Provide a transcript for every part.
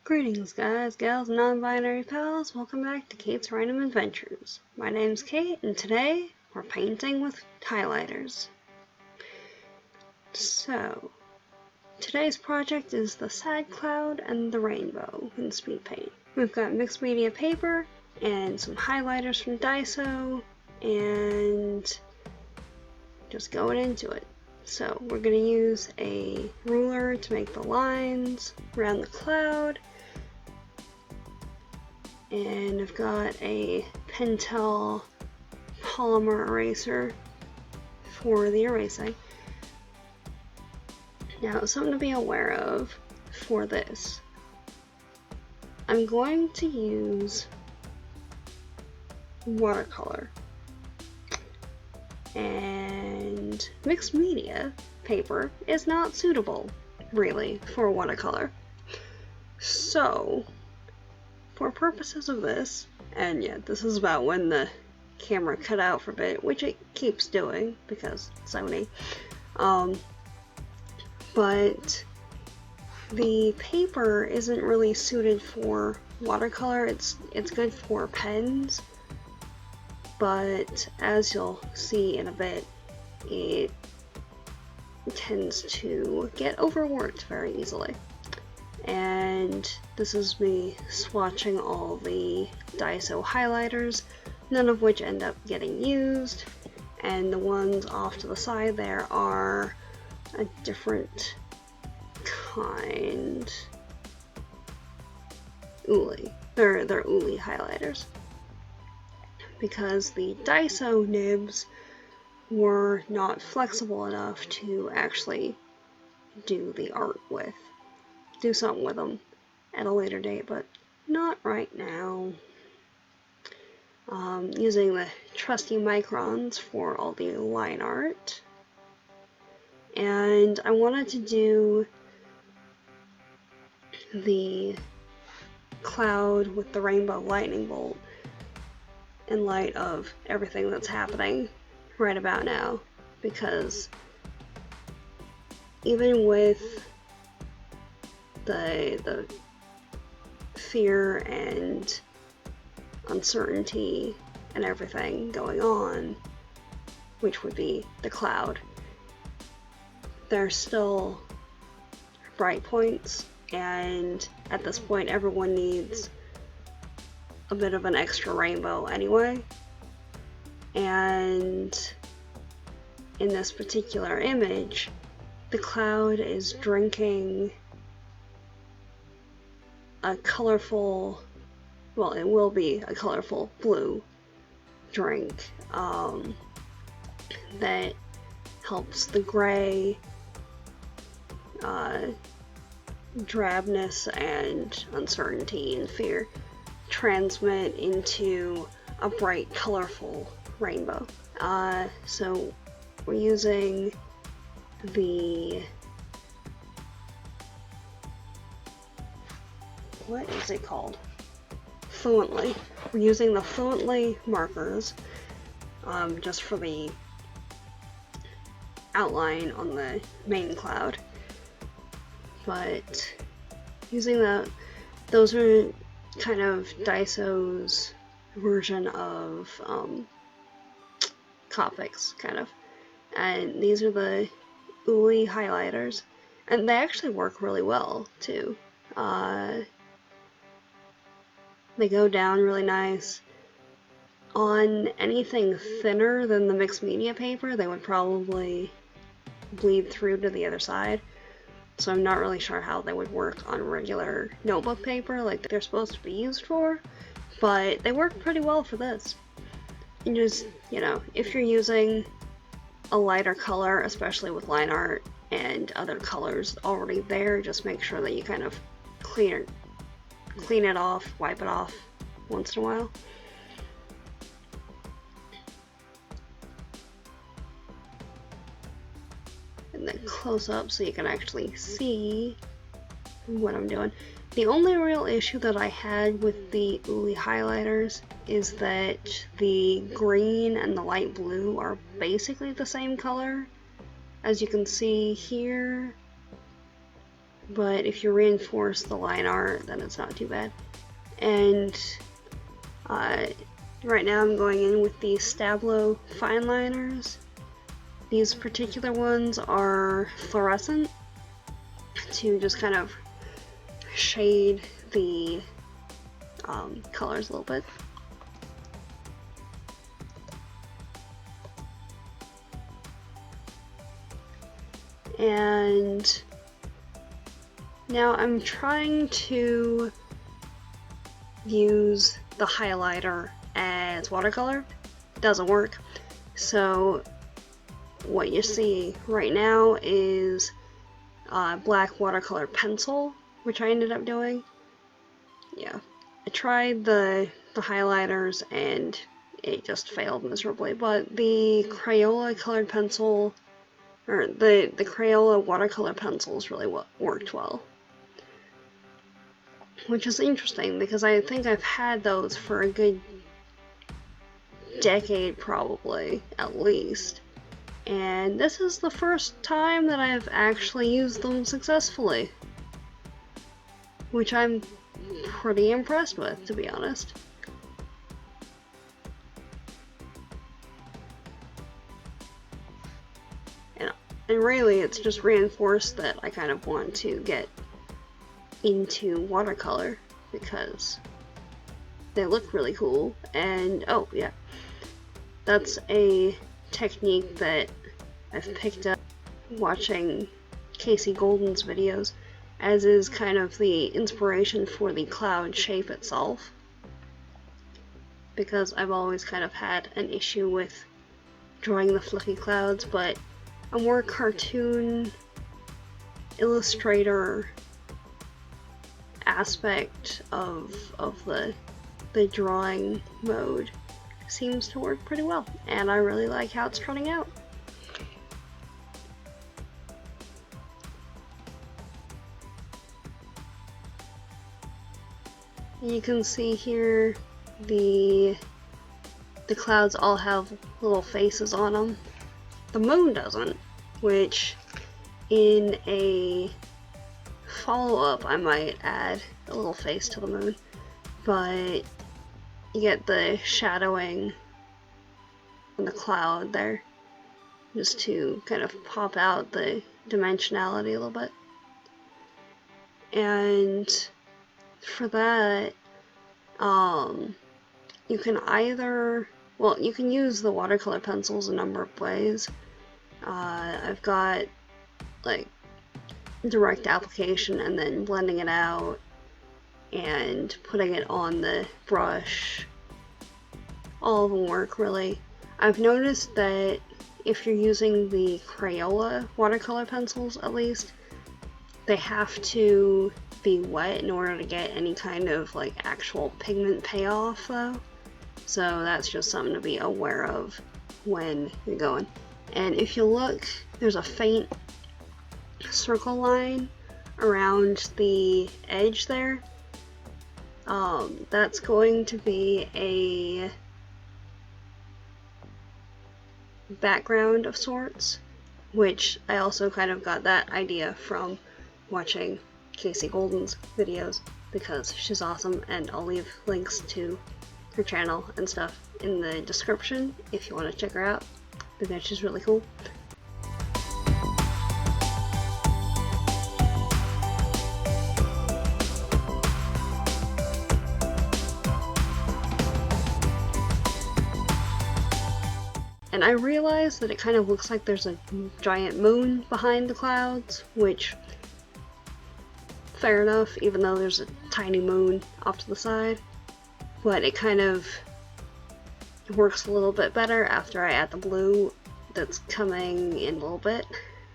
Greetings guys, gals, and non-binary pals, welcome back to Kate's Random Adventures. My name's Kate, and today we're painting with highlighters. So, today's project is the sad cloud and the rainbow in Speedpaint. We've got mixed media paper and some highlighters from Daiso, and just going into it. So we're going to use a ruler to make the lines around the cloud, and I've got a Pentel polymer eraser for the erasing. Now, something to be aware of for this. I'm going to use watercolor, and mixed media paper is not suitable really for watercolor. So for purposes of this, and yeah, this is about when the camera cut out for a bit, which it keeps doing because Sony, but the paper isn't really suited for watercolor. It's good for pens, but as you'll see in a bit, it tends to get overworked very easily. And this is me swatching all the Daiso highlighters, none of which end up getting used, and the ones off to the side there are a different kind. Uli. They're Uli highlighters, because the Daiso nibs were not flexible enough to actually do the art with. Do something with them at a later date, but not right now. Using the trusty microns for all the line art, and I wanted to do the cloud with the rainbow lightning bolt in light of everything that's happening right about now, because even with the fear and uncertainty and everything going on, which would be the cloud, there's still bright points, and at this point everyone needs a bit of an extra rainbow anyway. And in this particular image, the cloud is drinking a colorful, well, it will be a colorful blue drink that helps the gray, drabness and uncertainty and fear transmit into a bright, colorful rainbow. So we're using the, what is it called? Fluently. We're using the Fluently markers just for the outline on the main cloud. But using those are kind of Daiso's version of Copics, kind of. And these are the Uli highlighters, and they actually work really well too. They go down really nice. On anything thinner than the mixed media paper, they would probably bleed through to the other side. So I'm not really sure how they would work on regular notebook paper like they're supposed to be used for, but they work pretty well for this. And just, you know, if you're using a lighter color, especially with line art and other colors already there, just make sure that you kind of clean it off, wipe it off once in a while. And then close up so you can actually see what I'm doing. The only real issue that I had with the Uli highlighters is that the green and the light blue are basically the same color. As you can see here, but if you reinforce the line art, then it's not too bad. And right now I'm going in with the Stablo fine liners. These particular ones are fluorescent to just kind of shade the colors a little bit. And now I'm trying to use the highlighter as watercolor. It doesn't work. So what you see right now is black watercolor pencil, which I ended up doing. Yeah, I tried the highlighters and it just failed miserably, but the Crayola colored pencil, or the Crayola watercolor pencils really worked well. Which is interesting because I think I've had those for a good decade probably, at least. And this is the first time that I've actually used them successfully. Which I'm pretty impressed with, to be honest. And really, it's just reinforced that I kind of want to get into watercolor because they look really cool. And oh yeah, that's a technique that I've picked up watching Casey Golden's videos, as is kind of the inspiration for the cloud shape itself, because I've always kind of had an issue with drawing the fluffy clouds, but a more cartoon illustrator aspect of the drawing mode seems to work pretty well, and I really like how it's turning out. You can see here the clouds all have little faces on them. The moon doesn't, which in a follow-up I might add a little face to the moon, but you get the shadowing on the cloud there just to kind of pop out the dimensionality a little bit. And for that, you can either, well, you can use the watercolor pencils a number of ways. I've got like direct application and then blending it out and putting it on the brush. All of them work really. I've noticed that if you're using the Crayola watercolor pencils, at least, they have to be wet in order to get any kind of like actual pigment payoff though. So that's just something to be aware of when you're going. And if you look, there's a faint circle line around the edge there. That's going to be a background of sorts, which I also kind of got that idea from watching Casey Golden's videos because she's awesome, and I'll leave links to her channel and stuff in the description if you want to check her out because she's really cool. And I realized that it kind of looks like there's a giant moon behind the clouds, which, fair enough, even though there's a tiny moon off to the side. But it kind of works a little bit better after I add the blue that's coming in a little bit.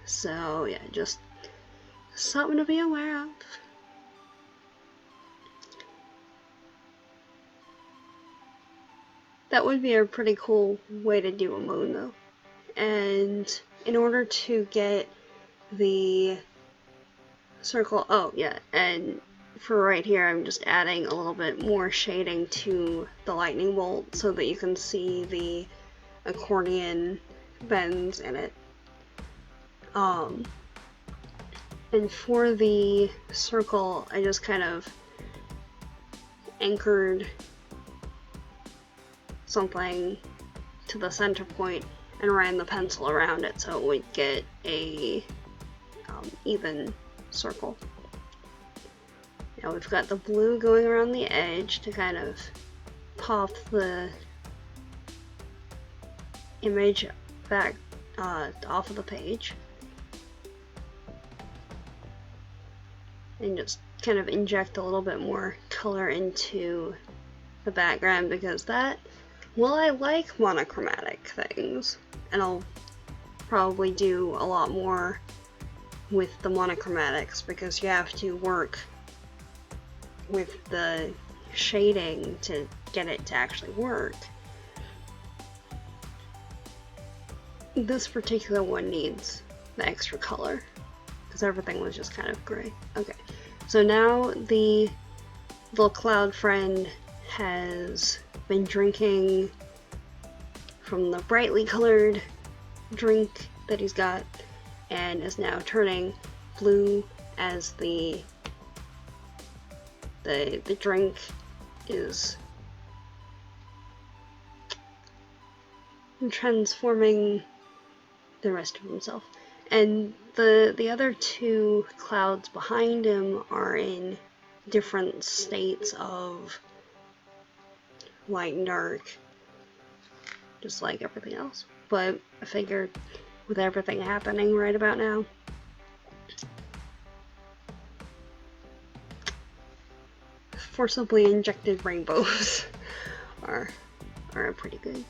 So yeah, just something to be aware of. That would be a pretty cool way to do a moon though. And in order to get the circle, oh yeah, and for right here I'm just adding a little bit more shading to the lightning bolt so that you can see the accordion bends in it. And for the circle, I just kind of anchored something to the center point and ran the pencil around it so it would get a even circle. Now we've got the blue going around the edge to kind of pop the image back off of the page, and just kind of inject a little bit more color into the background, because that, well, I like monochromatic things, and I'll probably do a lot more with the monochromatics because you have to work with the shading to get it to actually work. This particular one needs the extra color because everything was just kind of gray. Okay, so now the little cloud friend has been drinking from the brightly colored drink that he's got and is now turning blue as the drink is transforming the rest of himself. And the other two clouds behind him are in different states of light and dark, just like everything else. But I figured with everything happening right about now, forcibly injected rainbows are pretty good.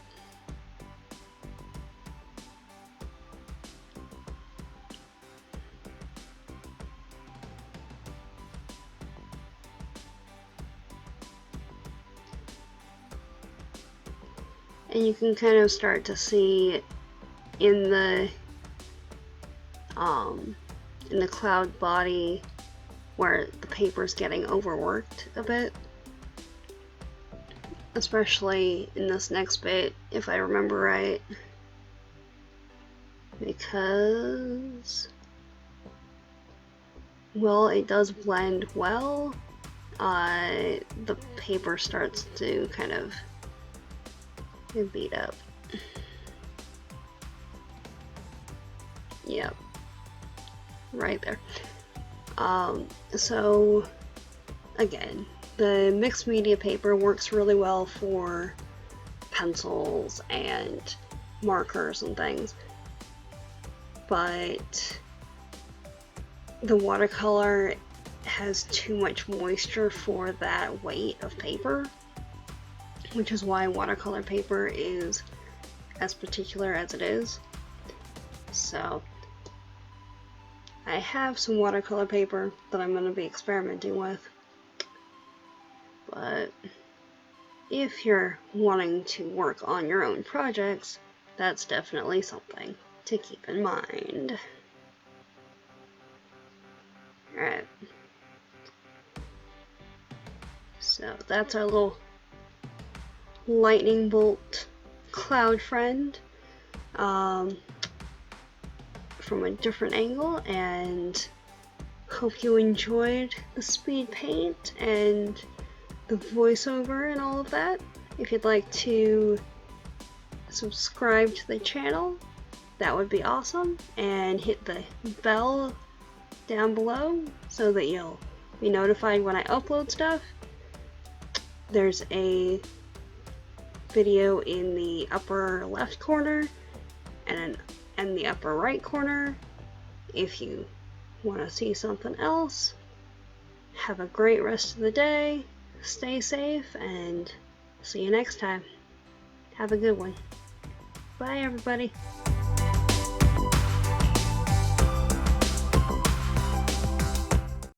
And you can kind of start to see in the cloud body where the paper's getting overworked a bit, especially in this next bit, if I remember right, because, well, it does blend well. The paper starts to kind of beat up. Yep, right there. So again, the mixed media paper works really well for pencils and markers and things, but the watercolor has too much moisture for that weight of paper, which is why watercolor paper is as particular as it is. So I have some watercolor paper that I'm going to be experimenting with, but if you're wanting to work on your own projects, that's definitely something to keep in mind. Alright, so that's our little lightning bolt cloud friend from a different angle, and hope you enjoyed the speed paint and the voiceover and all of that. If you'd like to subscribe to the channel, that would be awesome, and hit the bell down below so that you'll be notified when I upload stuff. There's a video in the upper left corner and the upper right corner if you want to see something else. Have a great rest of the day, stay safe, and see you next time. Have a good one. Bye everybody.